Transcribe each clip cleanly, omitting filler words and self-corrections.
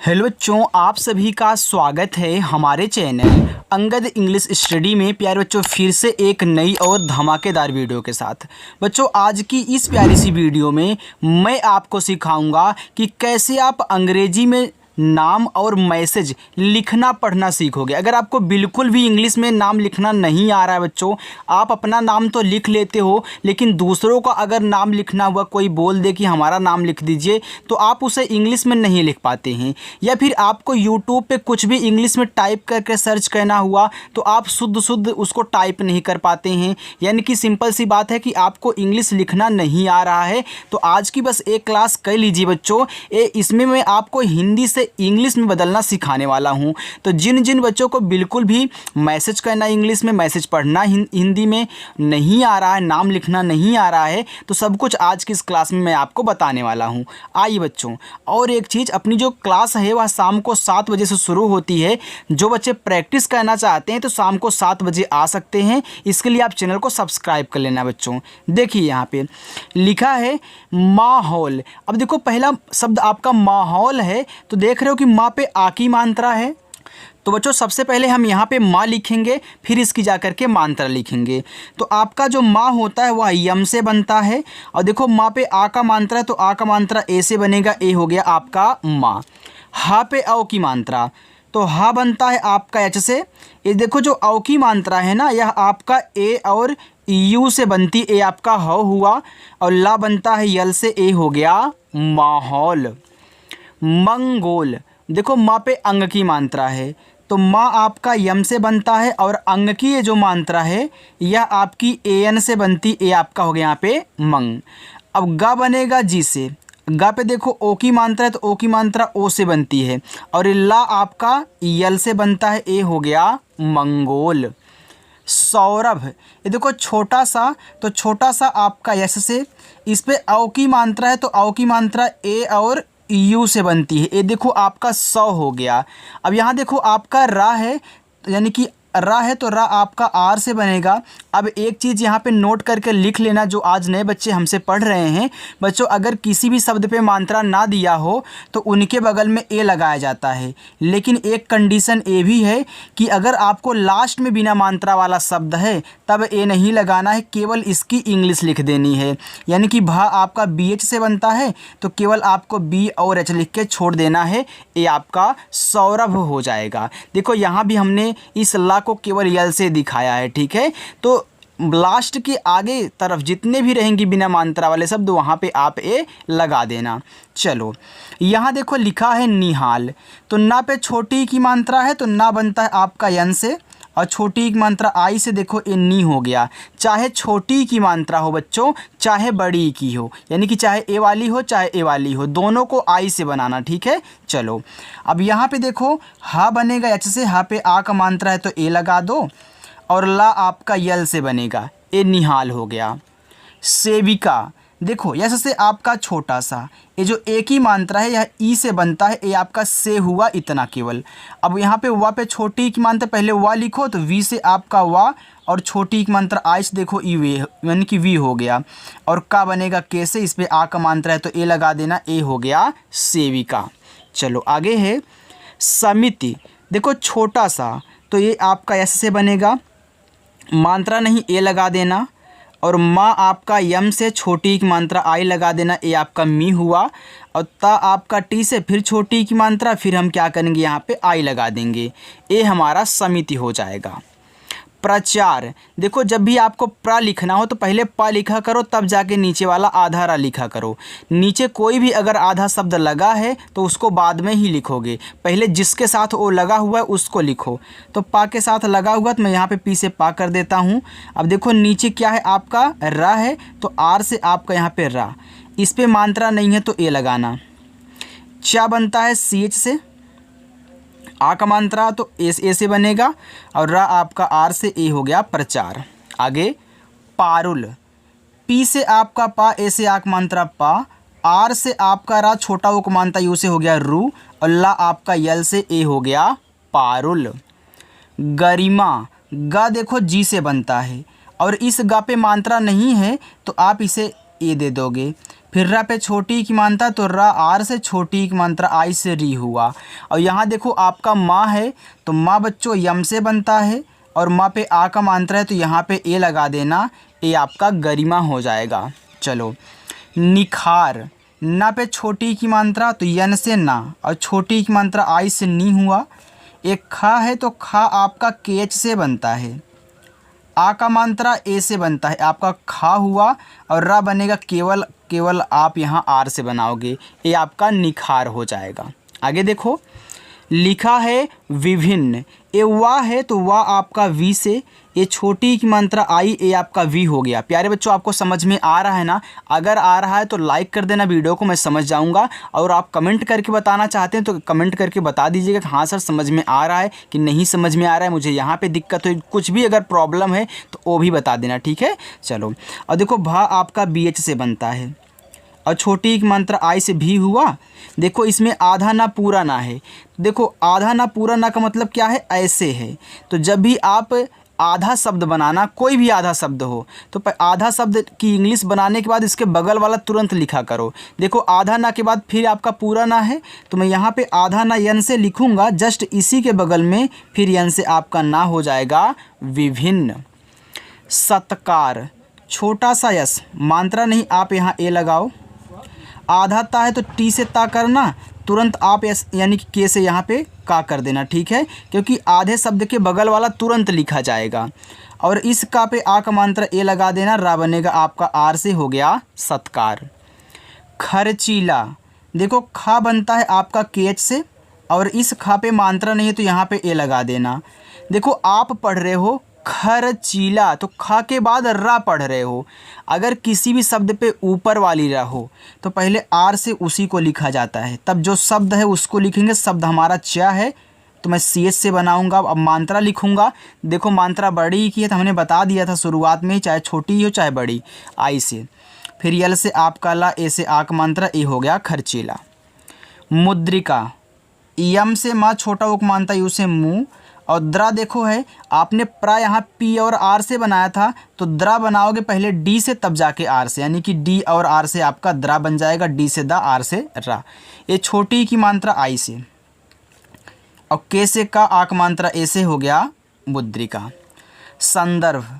Hello बच्चों, आप सभी का स्वागत है हमारे चैनल अंगद इंग्लिश स्टडी में। प्यारे बच्चों, फिर से एक नई और धमाकेदार वीडियो के साथ। बच्चों, आज की इस प्यारी सी वीडियो में मैं आपको सिखाऊंगा कि कैसे आप अंग्रेजी में नाम और मैसेज लिखना पढ़ना सीखोगे। अगर आपको बिल्कुल भी इंग्लिश में नाम लिखना नहीं आ रहा है बच्चों, आप अपना नाम तो लिख लेते हो, लेकिन दूसरों का अगर नाम लिखना हुआ, कोई बोल दे कि हमारा नाम लिख दीजिए, तो आप उसे इंग्लिश में नहीं लिख पाते हैं। या फिर आपको यूट्यूब पे कुछ भी इंग्लिश में टाइप करके सर्च करना हुआ तो आप शुद्ध उसको टाइप नहीं कर पाते हैं। यानी कि सिंपल सी बात है कि आपको इंग्लिश लिखना नहीं आ रहा है। तो आज की बस एक क्लास कर लीजिए बच्चों, इसमें मैं आपको हिंदी से इंग्लिश में बदलना सिखाने वाला हूं। तो जिन जिन बच्चों को बिल्कुल भी मैसेज करना इंग्लिश में, मैसेज पढ़ना हिंदी में नहीं आ रहा है, नाम लिखना नहीं आ रहा है, तो सब कुछ आज की इस क्लास में मैं आपको बताने वाला हूं। आइए बच्चों, और एक चीज़, अपनी जो क्लास है वह शाम को 7 बजे से शुरू होती है। जो बच्चे प्रैक्टिस करना चाहते हैं तो शाम को 7 बजे आ सकते हैं। इसके लिए आप चैनल को सब्सक्राइब कर लेना बच्चों। देखिए यहाँ पे लिखा है माहौल। अब देखो, पहला शब्द आपका माहौल है, तो देख रहे हो कि माँ पे आ की मात्रा है। तो बच्चों, सबसे पहले हम यहाँ पे माँ लिखेंगे, फिर इसकी जा करके मात्रा लिखेंगे। तो आपका जो माँ होता है वह यम से बनता है। और देखो, माँ पे आ का मात्रा है, तो आ का मात्रा ए से बनेगा, ए हो गया आपका माँ। हा पे औ की मात्रा, तो हा बनता है आपका एच से। ये देखो, जो औ की मात्रा है ना, यह आपका ए और यू से बनती, ए आपका ह हुआ, और ला बनता है यल से, ए हो गया माहौल। मंगोल, देखो माँ पे अंग की मात्रा है, तो माँ आपका यम से बनता है, और अंग की ये जो मात्रा है यह आपकी ए एन से बनती, ए आपका हो गया यहाँ पे मंग। अब गा बनेगा जी से। गा पे देखो ओ की मात्रा है, तो ओ की मात्रा ओ से बनती है, और ला आपका यल से बनता है, ए हो गया मंगोल। सौरभ, ये देखो छोटा सा, तो छोटा सा आपका यश से। इस पे औ की मात्रा है, तो औ की मात्रा ए और यू से बनती है, ये देखो आपका 100 हो गया। अब यहाँ देखो आपका रा है, यानी कि रा है, तो रा आपका आर से बनेगा। अब एक चीज़ यहाँ पे नोट करके लिख लेना, जो आज नए बच्चे हमसे पढ़ रहे हैं बच्चों, अगर किसी भी शब्द पे मात्रा ना दिया हो तो उनके बगल में ए लगाया जाता है। लेकिन एक कंडीशन ये भी है कि अगर आपको लास्ट में बिना मात्रा वाला शब्द है तब ए नहीं लगाना है, केवल इसकी इंग्लिश लिख देनी है। यानी कि भा आपका बी एच से बनता है, तो केवल आपको बी और एच लिख के छोड़ देना है, ये आपका सौरभ हो जाएगा। देखो, यहाँ भी हमने इस ला को केवल यल से दिखाया है, ठीक है। तो लास्ट के आगे तरफ जितने भी रहेंगी बिना मात्रा वाले शब्द, वहाँ पे आप ए लगा देना। चलो, यहाँ देखो लिखा है निहाल, तो ना पे छोटी की मात्रा है, तो ना बनता है आपका यन से, और छोटी की मात्रा आई से, देखो ए नी हो गया। चाहे छोटी की मात्रा हो बच्चों, चाहे बड़ी की हो, यानी कि चाहे ए वाली हो चाहे ए वाली हो, दोनों को आई से बनाना, ठीक है। चलो, अब यहाँ पे देखो हा बनेगा एच से, हा पे आ का मात्रा है तो ए लगा दो, और ला आपका यल से बनेगा, ए निहाल हो गया। सेविका, देखो यश से आपका छोटा सा, ये जो ए की मात्रा है यह ई से बनता है, ए आपका से हुआ इतना केवल। अब यहाँ पे वा पे छोटी की मात्रा पहले वा लिखो, तो वी से आपका वा, और छोटी की मात्रा आई से देखो ई वे, यानी कि वी हो गया। और का बनेगा के से, इस पर आ का मात्रा है तो ए लगा देना, ए हो गया सेविका। चलो आगे है समिति, देखो छोटा सा, तो ये आपका यश से बनेगा, मात्रा नहीं ए लगा देना, और माँ आपका यम से, छोटी की मात्रा आई लगा देना, ए आपका मी हुआ, और ता आपका टी से, फिर छोटी की मात्रा, फिर हम क्या करेंगे यहाँ पे आई लगा देंगे, ए हमारा समिति हो जाएगा। प्रचार, देखो जब भी आपको प्र लिखना हो तो पहले प लिखा करो, तब जाके नीचे वाला आधा रा लिखा करो। नीचे कोई भी अगर आधा शब्द लगा है तो उसको बाद में ही लिखोगे, पहले जिसके साथ वो लगा हुआ है उसको लिखो। तो पा के साथ लगा हुआ, तो मैं यहाँ पे पी से पा कर देता हूँ। अब देखो नीचे क्या है आपका रा है, तो आर से आपका यहाँ पे रा, इस पर मात्रा नहीं है तो ए लगाना। चा बनता है सी एच से, आ का मात्रा तो ए से बनेगा, और रा आपका आर से, ए हो गया प्रचार। आगे पारुल, पी से आपका पा, ए से आ का मात्रा पा, आर से आपका रा, छोटा वो का मात्रा यू से हो गया रू, और ला आपका यल से, ए हो गया पारुल। गरिमा, गा देखो जी से बनता है, और इस गा पे मात्रा नहीं है तो आप इसे ए दे दोगे। फिर रा पे छोटी की मात्रा तो रा आर से, छोटी की मात्रा आई से री हुआ। और यहाँ देखो आपका माँ है तो माँ बच्चों यम से बनता है, और माँ पे आ का मात्रा है तो यहाँ पे ए लगा देना, ए आपका गरिमा हो जाएगा। चलो निखार, ना पे छोटी की मात्रा तो यन से ना, और छोटी की मात्रा आई से नी हुआ। एक खा है तो खा आपका केच से बनता है, आ का मात्रा ए से बनता है, आपका खा हुआ। और रा बनेगा केवल, केवल आप यहाँ आर से बनाओगे, ये आपका निखार हो जाएगा। आगे देखो लिखा है विभिन्न, ए वाह है तो वाह आपका वी से, ये छोटी की मात्रा आई, ए आपका वी हो गया। प्यारे बच्चों आपको समझ में आ रहा है ना? अगर आ रहा है तो लाइक कर देना वीडियो को, मैं समझ जाऊंगा। और आप कमेंट करके बताना चाहते हैं तो कमेंट करके बता दीजिएगा कि हाँ सर समझ में आ रहा है कि नहीं समझ में आ रहा है, मुझे यहाँ पे दिक्कत हो, कुछ भी अगर प्रॉब्लम है तो वो भी बता देना, ठीक है। चलो और देखो भा आपका बी एच से बनता है, और छोटी की मात्रा आई से भी हुआ। देखो इसमें आधा ना पूरा ना है, देखो आधा ना पूरा ना का मतलब क्या है, ऐसे है। तो जब भी आप आधा शब्द बनाना, कोई भी आधा शब्द हो, तो आधा शब्द की इंग्लिश बनाने के बाद इसके बगल वाला तुरंत लिखा करो। देखो आधा ना के बाद फिर आपका पूरा ना है, तो मैं यहाँ पे आधा ना यन से लिखूँगा, जस्ट इसी के बगल में फिर यन से आपका ना हो जाएगा विभिन्न। सत्कार, छोटा सा यस, मात्रा नहीं, आप यहाँ ए लगाओ। आधा ता है तो टी से ता करना, तुरंत आप एस यानी कि के से यहाँ पे का कर देना, ठीक है, क्योंकि आधे शब्द के बगल वाला तुरंत लिखा जाएगा। और इस का पे आ का मात्रा ए लगा देना, रा बनेगा आपका आर से, हो गया सत्कार। खर्चीला, देखो खा बनता है आपका केच से, और इस खा पे मात्रा नहीं है तो यहाँ पे ए लगा देना। देखो आप पढ़ रहे हो खर्चीला, तो खा के बाद रा पढ़ रहे हो। अगर किसी भी शब्द पे ऊपर वाली रा हो तो पहले आर से उसी को लिखा जाता है, तब जो शब्द है उसको लिखेंगे। शब्द हमारा चा है तो मैं सी एस से बनाऊंगा। अब मात्रा लिखूंगा, देखो मात्रा बड़ी की है तो हमने बता दिया था शुरुआत में, चाहे छोटी हो चाहे बड़ी, आई से। फिर यल से आपका ला, ए से आक मात्रा, ए हो गया खर्चीला। मुद्रिका, यम से माँ, छोटा उक मानता यू से मुँह। और द्रा देखो है, आपने प्रा यहाँ पी और आर से बनाया था, तो द्रा बनाओगे पहले डी से तब जाके आर से, यानी कि डी और आर से आपका द्रा बन जाएगा, डी से दा, आर से रा। ये छोटी की मात्रा आई से, और के से का, आक मात्रा ए से, हो गया मुद्रिका। संदर्भ,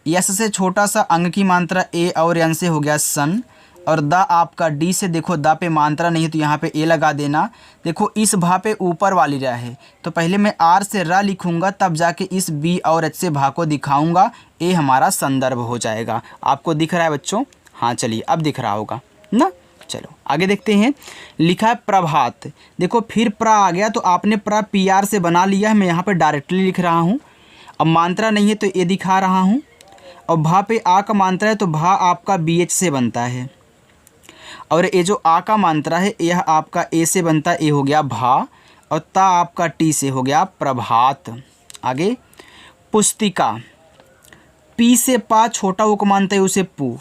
यस से छोटा सा अंग की मात्रा ए और यन से, हो गया सन। और दा आपका डी से, देखो दा पे मात्रा नहीं है तो यहाँ पे ए लगा देना। देखो इस भा पे ऊपर वाली रा है तो पहले मैं आर से रा लिखूंगा, तब जाके इस बी और एच से भा को दिखाऊंगा, ए हमारा संदर्भ हो जाएगा। आपको दिख रहा है बच्चों? हाँ चलिए अब दिख रहा होगा ना। चलो आगे देखते हैं। लिखा है प्रभात, देखो फिर प्रा आ गया तो आपने प्रा पी आर से बना लिया है, मैं यहाँ पर डायरेक्टली लिख रहा हूँ। अब मात्रा नहीं है तो ए दिखा रहा हूँ, और भा पे आ का मात्रा है तो भा आपका बी एच से बनता है, और ये जो आ का मात्रा है यह आपका ए से बनता है, ए हो गया भा, और ता आपका टी से, हो गया प्रभात। आगे पुस्तिका, पी से पा, छोटा उक मानता है उसे पू।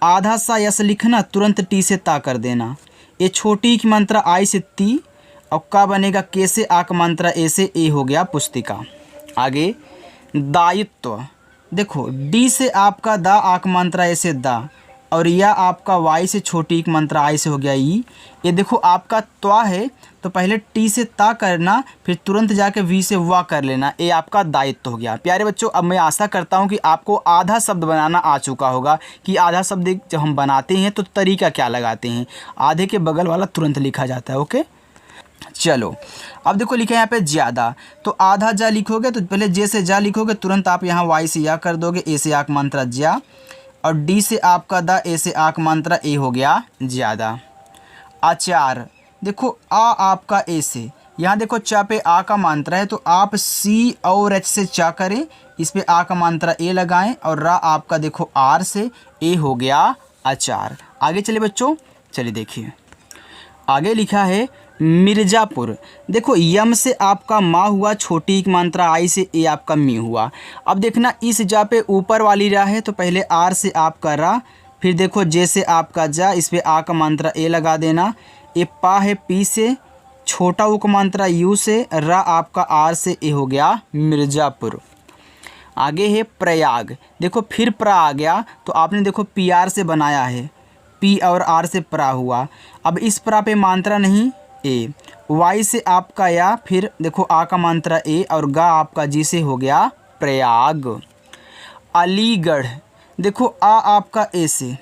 आधा सा यस लिखना, तुरंत टी से ता कर देना। ये छोटी की मात्रा आई से ती, और का बनेगा के से, आ का मात्रा ए से, ए हो गया पुस्तिका। आगे दायित्व, देखो डी से आपका दा, आ का मात्रा ए से दा, और यह आपका वाई से, छोटी की मात्रा आई से, हो गया ई। ये देखो आपका त्वा है तो पहले टी से ता करना, फिर तुरंत जाके वी से वा कर लेना, ये आपका दायित्व हो गया। प्यारे बच्चों अब मैं आशा करता हूँ कि आपको आधा शब्द बनाना आ चुका होगा, कि आधा शब्द जब हम बनाते हैं तो तरीका क्या लगाते हैं, आधे के बगल वाला तुरंत लिखा जाता है। ओके चलो अब देखो लिखा है यहाँ पे ज़्यादा, तो आधा जा लिखोगे तो पहले जे से जा लिखोगे, तुरंत आप यहाँ वाई से या कर दोगे, ए से आक मात्रा ज्या, और डी से आपका दा, ए से आक मात्रा, ए हो गया ज़्यादा। आचार, देखो आ आपका ए से, यहाँ देखो चा पे आ का मात्रा है तो आप सी और एच से चा करें, इस पे आ का मात्रा ए लगाएं, और रा आपका देखो आर से, ए हो गया अचार। आगे चलिए बच्चों, चलिए देखिए आगे लिखा है मिर्ज़ापुर, देखो यम से आपका माँ हुआ, छोटी की मात्रा आई से, ए आपका मी हुआ। अब देखना इस जा पे ऊपर वाली रा है तो पहले आर से आपका रा, फिर देखो जे से आपका जा, इस पे आ का मात्रा ए लगा देना। ए पा है पी से, छोटा उ का मात्रा यू से, रा आपका आर से, ए हो गया मिर्ज़ापुर। आगे है प्रयाग, देखो फिर प्रा आ गया तो आपने देखो पी आर से बनाया है, पी और आर से प्रा हुआ। अब इस प्रा पे मात्रा नहीं ए, वाई से आपका या, फिर देखो आ का मात्रा ए और गा आपका जी से हो गया प्रयाग। अलीगढ़, देखो आ आपका ए से,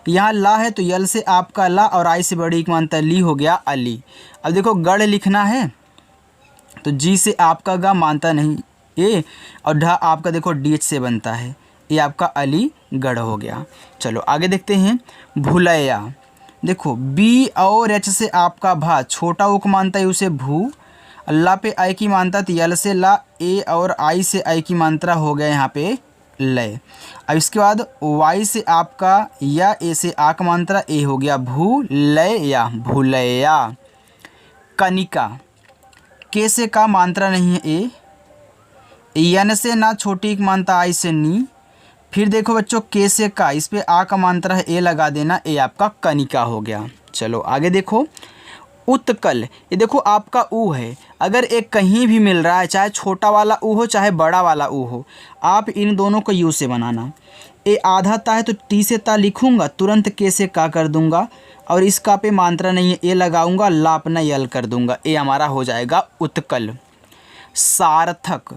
यहाँ ला है तो यल से आपका ला और आई से बड़ी एक मात्रा ली हो गया अली। अब देखो गढ़ लिखना है तो जी से आपका गा मानता नहीं ए और ढा आपका देखो डी एच से बनता है, ये आपका अलीगढ़ हो गया। चलो आगे देखते हैं। भुलैया, देखो बी और एच से आपका भा, छोटा उक मानता है उसे भू, अल्लाह पे आई की मानता तो यल से ला, ए और आई से आई की मात्रा हो गया यहाँ पे लय। अब इसके बाद वाई से आपका या, ए से आ का मात्रा ए हो गया भू लय या भूलैया। कनिका, के से का मात्रा नहीं है ए, यन से ना छोटी एक मात्रा आई से नी, फिर देखो बच्चों के से का, इस पे आ का मात्रा है ए लगा देना, ए आपका कनिका हो गया। चलो आगे देखो। उत्कल, ये देखो आपका ऊ है, अगर एक कहीं भी मिल रहा है चाहे छोटा वाला ऊ हो चाहे बड़ा वाला ऊ हो, आप इन दोनों को यू से बनाना। ए आधा ता है तो टी से ता लिखूंगा, तुरंत के से का कर दूंगा और इसका पे मात्रा नहीं है ए लगाऊंगा, ला अपना यल कर दूंगा, ए हमारा हो जाएगा उत्कल। सार्थक,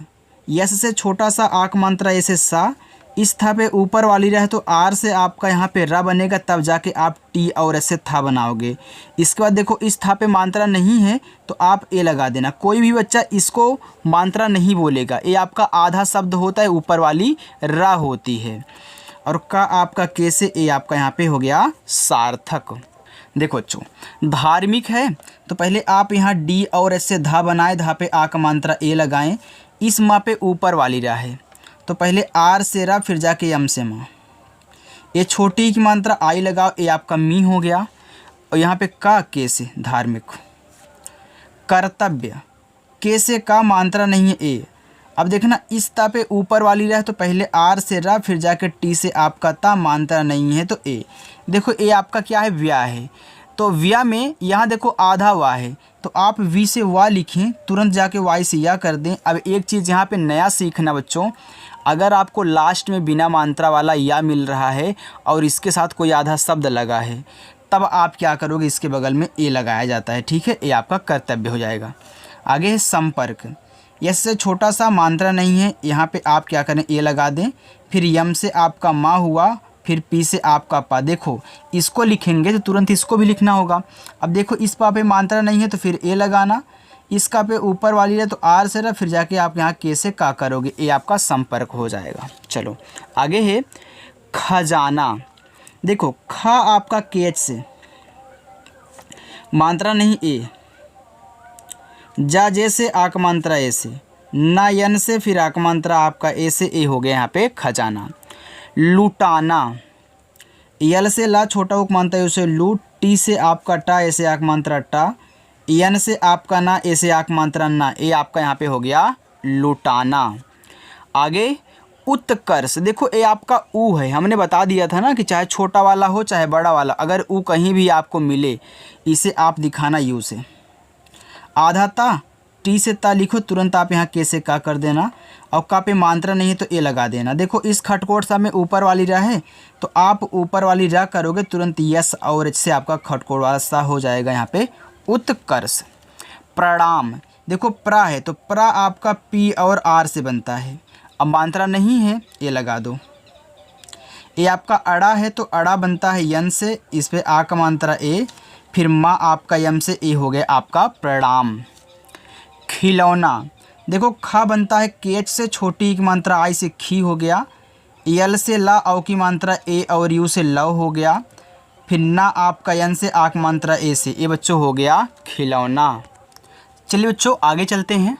यस से छोटा सा आक मात्रा ऐसे सा, इस था पे ऊपर वाली रहे तो आर से आपका यहाँ पे रा बनेगा, तब जाके आप टी और ऐसे था बनाओगे। इसके बाद देखो इस था पे मात्रा नहीं है तो आप ए लगा देना। कोई भी बच्चा इसको मात्रा नहीं बोलेगा, ये आपका आधा शब्द होता है, ऊपर वाली रा होती है और का आपका के से ए आपका यहाँ पे हो गया सार्थक। देखो बच्चों, धार्मिक है तो पहले आप यहाँ डी और एस से धा बनाए, धा पे आ का मात्रा ए लगाएं, इस माँ पे ऊपर वाली रा है तो पहले आर से रा फिर जाके यम से माँ, ये छोटी की मात्रा आई लगाओ, ये आपका मी हो गया और यहाँ पे का के से धार्मिक। कर्तव्य, के से का मात्रा नहीं है ए, अब देखना इस ता पे ऊपर वाली रहे तो पहले आर से रा फिर जाके टी से आपका ता, मात्रा नहीं है तो ए। देखो ए आपका क्या है व्या है, तो व्या में यहाँ देखो आधा वा है तो आप वी से वा लिखें, तुरंत जाके वाई से या कर दें। अब एक चीज़ यहाँ पे नया सीखना बच्चों, अगर आपको लास्ट में बिना मात्रा वाला या मिल रहा है और इसके साथ कोई आधा शब्द लगा है, तब आप क्या करोगे, इसके बगल में ए लगाया जाता है, ठीक है, ये आपका कर्तव्य हो जाएगा। आगे है संपर्क, यस से छोटा सा मात्रा नहीं है, यहाँ पे आप क्या करें ए लगा दें, फिर यम से आपका माँ हुआ, फिर पी से आपका पा। देखो इसको लिखेंगे तो तुरंत इसको भी लिखना होगा। अब देखो इस पा पे मात्रा नहीं है तो फिर ए लगाना, इसका पे ऊपर वाली है तो आर से रहा, फिर जाके आप यहाँ के से का करोगे, ए आपका संपर्क हो जाएगा। चलो आगे है खजाना, देखो खा आपका के एच से मात्रा नहीं ए, जा जे से आक मात्रा ए से, ना यन से फिर आक मात्रा आपका ए से, ए हो गया यहाँ पे खजाना। लुटाना, यल से ला छोटा उक मात्रा है उसे लूट, टी से आपका टा ऐसे आक मात्रा टा, यन से आपका ना ऐसे आक मात्रा ना, ए आपका यहाँ पे हो गया लुटाना। आगे उत्कर्ष, देखो ए आपका ऊ है, हमने बता दिया था ना कि चाहे छोटा वाला हो चाहे बड़ा वाला, अगर ऊ कहीं भी आपको मिले इसे आप दिखाना यू से। आधा ता, टी से ता लिखो, तुरंत आप यहाँ के से का कर देना और का पे मात्रा नहीं है तो ए लगा देना। देखो इस खटकोट सा में ऊपर वाली रा है तो आप ऊपर वाली रा करोगे, तुरंत यस और एच से आपका खटकोट वाला सा हो जाएगा यहाँ पे उत्कर्ष। प्रणाम, देखो प्रा है तो प्रा आपका पी और आर से बनता है, अब मात्रा नहीं है ए लगा दो। ए आपका अड़ा है तो अड़ा बनता है यन से, इस पे आ का मात्रा ए, फिर माँ आपका यम से, ए हो गया आपका प्रणाम। खिलौना, देखो खा बनता है के एच से, छोटी की मात्रा आई से खी हो गया, यल से ला औ की मात्रा ए और यू से लव हो गया, फिर ना आपका यन से आक मात्रा ए से, ये बच्चों हो गया खिलौना। चलिए बच्चों आगे चलते हैं।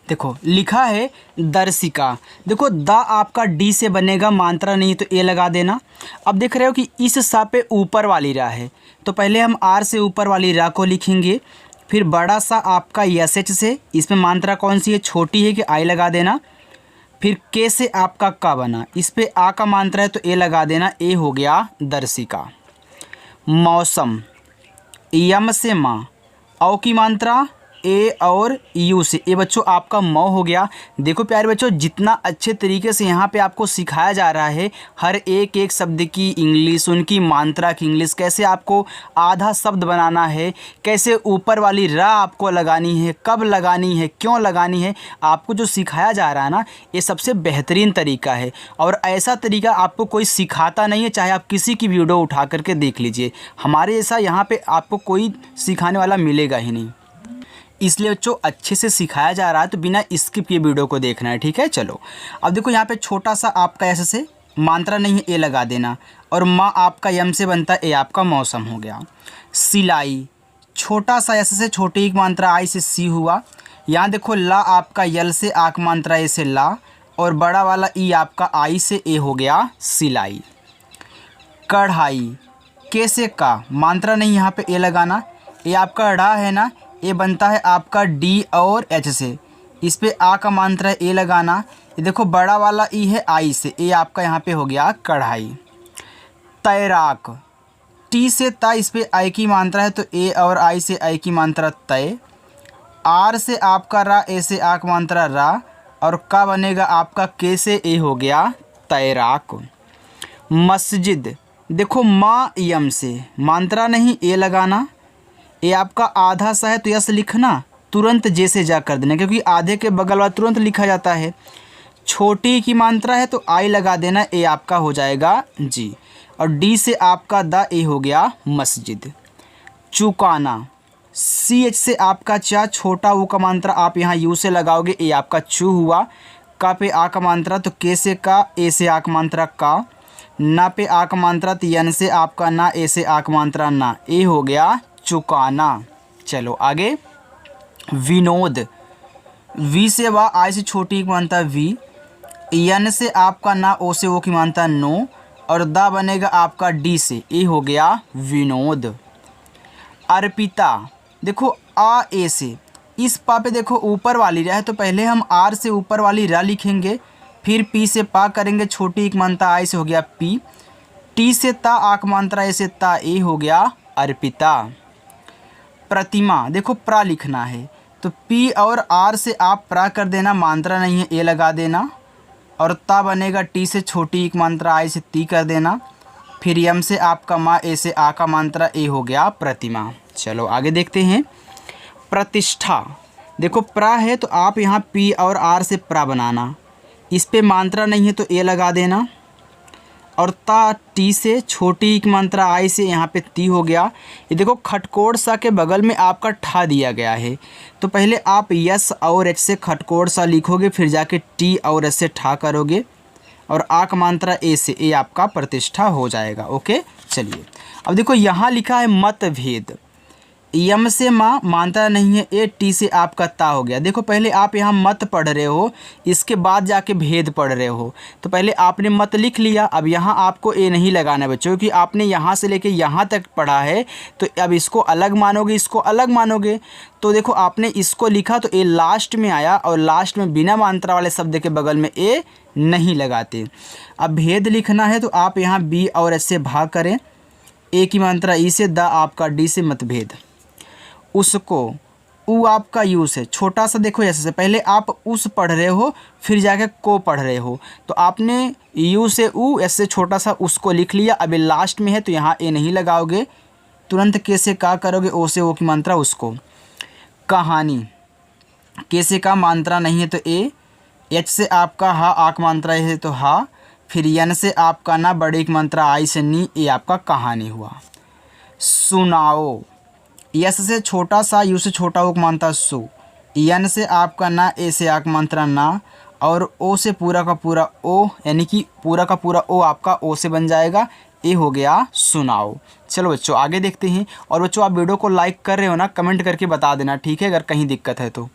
देखो लिखा है दर्शिका, देखो द आपका डी से बनेगा, मात्रा नहीं तो ए लगा देना। अब देख रहे हो कि इस सा पे ऊपर वाली रा है तो पहले हम आर से ऊपर वाली रा को लिखेंगे, फिर बड़ा सा आपका यस एच से, इसमें मात्रा कौन सी है, छोटी है कि आई लगा देना, फिर के से आपका का बना, इस पे आ का मात्रा है तो ए लगा देना, ए हो गया दर्शिका। मौसम, यम से माँ, औ की मात्रा ए और यू से। ये बच्चों आपका म हो गया। देखो प्यारे बच्चों, जितना अच्छे तरीके से यहाँ पे आपको सिखाया जा रहा है हर एक एक शब्द की इंग्लिश, उनकी मात्रा की इंग्लिश, कैसे आपको आधा शब्द बनाना है, कैसे ऊपर वाली रा आपको लगानी है, कब लगानी है, क्यों लगानी है, आपको जो सिखाया जा रहा है ना, ये सबसे बेहतरीन तरीका है। और ऐसा तरीका आपको कोई सिखाता नहीं है, चाहे आप किसी की वीडियो उठा करके देख लीजिए, हमारे जैसा यहाँ पे आपको कोई सिखाने वाला मिलेगा ही नहीं। इसलिए बच्चों अच्छे से सिखाया जा रहा है तो बिना स्किप ये वीडियो को देखना है, ठीक है। चलो अब देखो यहाँ पे छोटा सा आपका ऐसे से मात्रा नहीं है, ए लगा देना, और माँ आपका यम से बनता है, ए आपका मौसम हो गया। सिलाई, छोटा सा ऐसे से छोटी एक मात्रा आई से सी हुआ। यहाँ देखो ला आपका यल से आक मात्रा ए से ला, और बड़ा वाला ई आपका आई से ए हो गया सिलाई। कढ़ाई, कैसे का मात्रा नहीं यहाँ पे ए लगाना, ये आपका ड़ा है ना, ये बनता है आपका डी और एच से, इस पे आ का मात्रा है ए लगाना। ये देखो बड़ा वाला ई है आई से, ए आपका यहाँ पे हो गया कढ़ाई। तैराक, टी से ता, इस पे आई की मात्रा है तो ए और आई से आई की मात्रा तय। आर से आपका रा, ए से आ का मात्रा रा, और का बनेगा आपका के से ए हो गया तैराक। मस्जिद, देखो माँ यम से मात्रा नहीं ए लगाना, ये आपका आधा सा है तो यस लिखना, तुरंत जे से जा कर देना, क्योंकि आधे के बगल वाला तुरंत लिखा जाता है। छोटी की मात्रा है तो आई लगा देना, ए आपका हो जाएगा जी, और डी से आपका दा, ए हो गया मस्जिद। चुकाना, सी एच से आपका चा, छोटा ऊ का मात्रा आप यहाँ यू से लगाओगे, ए आपका चू हुआ। का पे आ का मात्रा तो के से का, ए से आ का मात्रा का। ना पे आ का मात्रा तो यन से आपका ना, ए से आ का मात्रा ना, ए हो गया चुकाना। चलो आगे। विनोद, वी से वा, आई से छोटी की मानता वी, यन से आपका ना, ओ से ओ की मानता नो, और दा बनेगा आपका डी से, ए हो गया विनोद। अर्पिता, देखो आ ए से, इस पा पे देखो ऊपर वाली रा है तो पहले हम आर से ऊपर वाली रा लिखेंगे, फिर पी से पा करेंगे, छोटी एक मानता आई से हो गया पी। टी से ता, आक मात्रा ए से ता, ए हो गया अर्पिता। प्रतिमा, देखो प्रा लिखना है तो पी और आर से आप प्रा कर देना, मात्रा नहीं है ए लगा देना, और ता बनेगा टी से छोटी एक मात्रा आई से ती कर देना, फिर यम से आपका माँ, ए से आ का मात्रा, ए हो गया प्रतिमा। चलो आगे देखते हैं। प्रतिष्ठा, देखो प्रा है तो आप यहाँ पी और आर से प्रा बनाना, इस पे मात्रा नहीं है तो ए लगा देना, और ता टी से छोटी एक मात्रा आई से यहाँ पे ती हो गया। ये देखो खटकोड़ सा के बगल में आपका ठा दिया गया है, तो पहले आप यस और एच से खटकोड़ सा लिखोगे, फिर जाके टी और एच से ठा करोगे, और आक मात्रा ए से, ए आपका प्रतिष्ठा हो जाएगा। ओके चलिए अब देखो यहाँ लिखा है मतभेद, यम से माँ मात्रा नहीं है ए, टी से आपका ता हो गया। देखो पहले आप यहाँ मत पढ़ रहे हो, इसके बाद जाके भेद पढ़ रहे हो, तो पहले आपने मत लिख लिया, अब यहाँ आपको ए नहीं लगाना है बच्चों, क्योंकि आपने यहाँ से लेके यहाँ तक पढ़ा है, तो अब इसको अलग मानोगे, इसको अलग मानोगे। तो देखो आपने इसको लिखा तो ए लास्ट में आया, और लास्ट में बिना मात्रा वाले शब्द के बगल में ए नहीं लगाते। अब भेद लिखना है तो आप यहाँ बी और एस से भाग करें, ए की मात्रा ई से, द आपका डी से मतभेद। उसको, ऊ आपका यू से, छोटा सा देखो ऐसे से, पहले आप उस पढ़ रहे हो फिर जाके को पढ़ रहे हो, तो आपने यू से ऊ, ऐसे छोटा सा उसको लिख लिया। अभी लास्ट में है तो यहाँ ए नहीं लगाओगे, तुरंत के से का करोगे, ओ से ओ की मात्रा उसको। कहानी, के से का मात्रा नहीं है तो ए, एच से आपका हा, आक मात्रा है तो हा, फिर यन से आपका ना, बड़ी की मात्रा आई से नी, ए आपका कहानी हुआ। सुनाओ, यस से छोटा सा, यू से छोटा ओ मानता सु, यन से आपका ना, ए से आक मात्रा ना, और ओ से पूरा का पूरा ओ, यानी कि पूरा का पूरा ओ आपका ओ से बन जाएगा, ए हो गया सुनाओ। चलो बच्चों आगे देखते हैं। और बच्चों आप वीडियो को लाइक कर रहे हो ना, कमेंट करके बता देना, ठीक है, अगर कहीं दिक्कत है तो।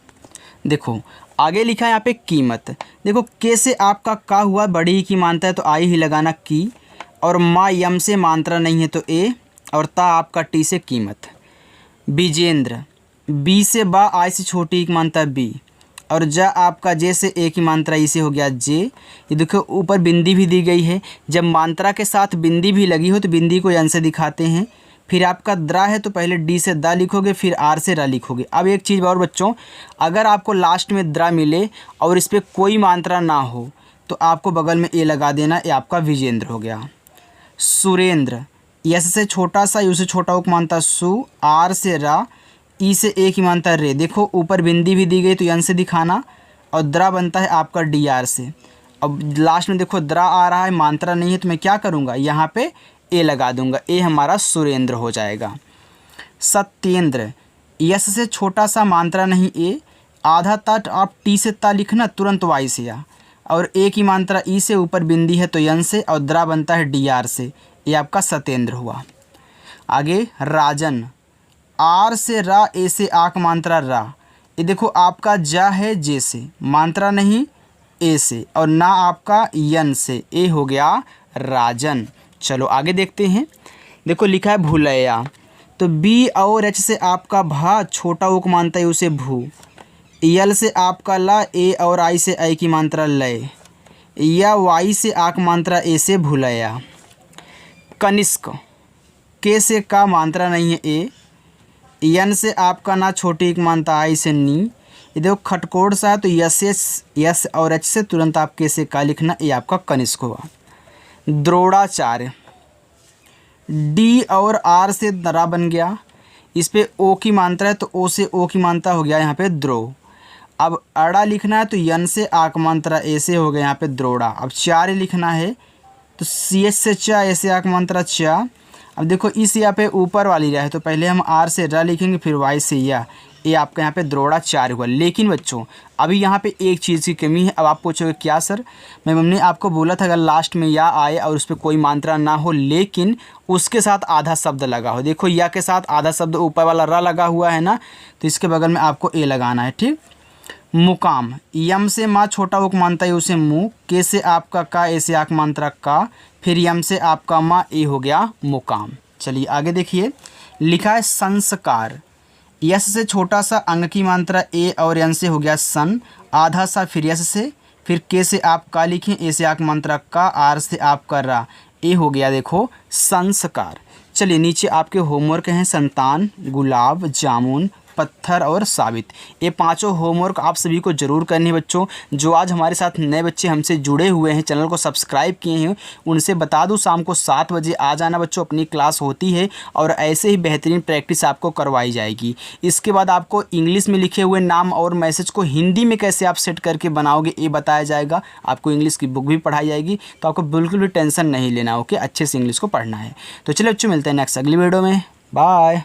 देखो आगे लिखा है यहाँ पे कीमत, देखो के से आपका का हुआ, बड़ी की मानता है तो आई ही लगाना की, और माँ यम से मात्रा नहीं है तो ए, और ता आपका टी से कीमत। विजेंद्र, बी से बा, आई से छोटी एक मात्रा बी, और जा आपका जे से ए की मात्रा ई से हो गया जे। ये देखो ऊपर बिंदी भी दी गई है, जब मात्रा के साथ बिंदी भी लगी हो तो बिंदी को यन से दिखाते हैं, फिर आपका द्रा है तो पहले डी से द लिखोगे, फिर आर से र लिखोगे। अब एक चीज़ और बच्चों, अगर आपको लास्ट में द्रा मिले और इस पर कोई मात्रा ना हो तो आपको बगल में ए लगा देना, ये आपका विजेंद्र हो गया। सुरेंद्र, यस से छोटा सा, यू से छोटा उक मानता सु, आर से रा, ई से ए की मानता रे। देखो ऊपर बिंदी भी दी गई तो यन से दिखाना, और द्रा बनता है आपका डी आर से। अब लास्ट में देखो द्रा आ रहा है, मात्रा नहीं है, तो मैं क्या करूँगा, यहाँ पे ए लगा दूंगा, ए हमारा सुरेंद्र हो जाएगा। सत्येंद्र, यस से छोटा सा, मात्रा नहीं ए, आधा तट आप टी से ता लिखना, तुरंत वाई से या, और ए की मात्रा ई से, ऊपर बिंदी है तो यन से, और द्रा बनता है डी आर से, ये आपका सत्येंद्र हुआ। आगे राजन, आर से रा, ए से आक मात्रा रा, ये देखो आपका जा है जे से, मात्रा नहीं ए से, और ना आपका यन से, ए हो गया राजन। चलो आगे देखते हैं। देखो लिखा है भूलैया, तो बी और एच से आपका भा, छोटा उक मानता है उसे भू, यल से आपका ला, ए और आई से आई की मात्रा लय, या वाई से आक मात्रा ए से भूलैया। कनिष्क, के से का, मात्रा नहीं है ए, यन से आपका ना, छोटी एक मानता आई से नी, ये देखो खटकोड़ सा है तो यस और एच से तुरंत आप के से का लिखना, ये आपका कनिष्क हुआ। द्रोणाचार्य, डी और आर से दरा बन गया, इस पे ओ की मात्रा है तो ओ से ओ की मात्रा हो गया यहाँ पे द्रो। अब अड़ा लिखना है तो यन से आक मात्रा ए से हो गया यहाँ पे द्रोड़ा। अब चार लिखना है तो सी एच से चा, ऐसे आक मात्रा चा। अब देखो इस यहाँ पे ऊपर वाली रहा है तो पहले हम आर से र लिखेंगे, फिर वाई से या, ये आपका यहाँ पे द्रोणाचार्य हुआ। लेकिन बच्चों अभी यहाँ पे एक चीज़ की कमी है। अब आप पूछोगे क्या सर, मैं हमने आपको बोला था अगर लास्ट में या आए और उस पर कोई मात्रा ना हो लेकिन उसके साथ आधा शब्द लगा हो। देखो या के साथ आधा शब्द ऊपर वाला र लगा हुआ है ना, तो इसके बगल में आपको ए लगाना है, ठीक। मुकाम, यम से माँ, छोटा उक मानता है उसे मुँह, के से आपका का, ए से आक मात्रा का, फिर यम से आपका माँ, ए हो गया मुकाम। चलिए आगे देखिए, लिखा है संस्कार, यस से छोटा सा, अंग की मात्रा ए और यन से हो गया सन, आधा सा, फिर यस से, फिर के से आप का लिखें, ए से आक मात्रा का, आर से आप का रा, ए हो गया देखो संस्कार। चलिए नीचे आपके होमवर्क हैं संतान, गुलाब, जामुन, पत्थर और साबित। ये पांचों होमवर्क आप सभी को जरूर करनी है बच्चों। जो आज हमारे साथ नए बच्चे हमसे जुड़े हुए हैं, चैनल को सब्सक्राइब किए हैं, उनसे बता दूं शाम को 7 बजे आ जाना बच्चों, अपनी क्लास होती है और ऐसे ही बेहतरीन प्रैक्टिस आपको करवाई जाएगी। इसके बाद आपको इंग्लिश में लिखे हुए नाम और मैसेज को हिंदी में कैसे आप सेट करके बनाओगे ये बताया जाएगा। आपको इंग्लिश की बुक भी पढ़ाई जाएगी, तो आपको बिल्कुल भी टेंशन नहीं लेना, ओके। अच्छे से इंग्लिश को पढ़ना है। तो चलिए बच्चों मिलते हैं नेक्स्ट अगली वीडियो में, बाय।